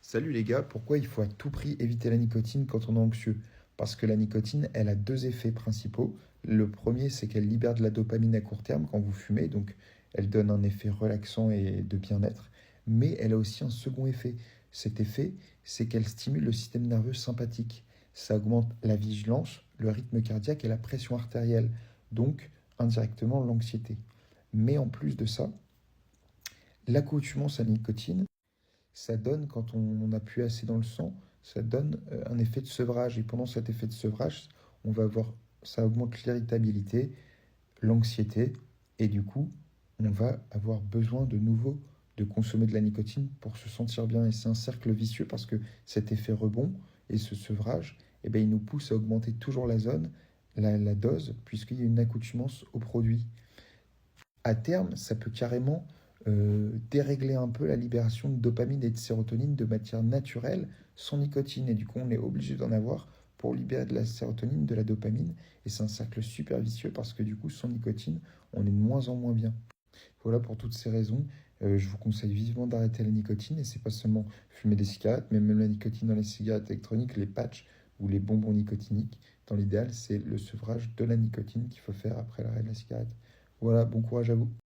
Salut les gars, pourquoi il faut à tout prix éviter la nicotine quand on est anxieux? Parce que la nicotine, elle a deux effets principaux. Le premier, c'est qu'elle libère de la dopamine à court terme quand vous fumez, donc elle donne un effet relaxant et de bien-être. Mais elle a aussi un second effet. Cet effet, c'est qu'elle stimule le système nerveux sympathique. Ça augmente la vigilance, le rythme cardiaque et la pression artérielle, donc indirectement l'anxiété. Mais en plus de ça, l'accoutumance à la nicotine, ça donne, quand on n'a plus assez dans le sang, ça donne un effet de sevrage. Et pendant cet effet de sevrage, on va avoir, ça augmente l'irritabilité, l'anxiété, et du coup, on va avoir besoin de nouveau de consommer de la nicotine pour se sentir bien. Et c'est un cercle vicieux parce que cet effet rebond et ce sevrage, eh ben, il nous pousse à augmenter toujours la zone, la dose, puisqu'il y a une accoutumance au produit. À terme, ça peut carrément dérégler un peu la libération de dopamine et de sérotonine de matière naturelle sans nicotine. Et du coup, on est obligé d'en avoir pour libérer de la sérotonine, de la dopamine. Et c'est un cercle super vicieux parce que du coup, sans nicotine, on est de moins en moins bien. Voilà, pour toutes ces raisons, je vous conseille vivement d'arrêter la nicotine. Et c'est pas seulement fumer des cigarettes, mais même la nicotine dans les cigarettes électroniques, les patchs ou les bonbons nicotiniques. Dans l'idéal, c'est le sevrage de la nicotine qu'il faut faire après l'arrêt de la cigarette. Voilà, bon courage à vous.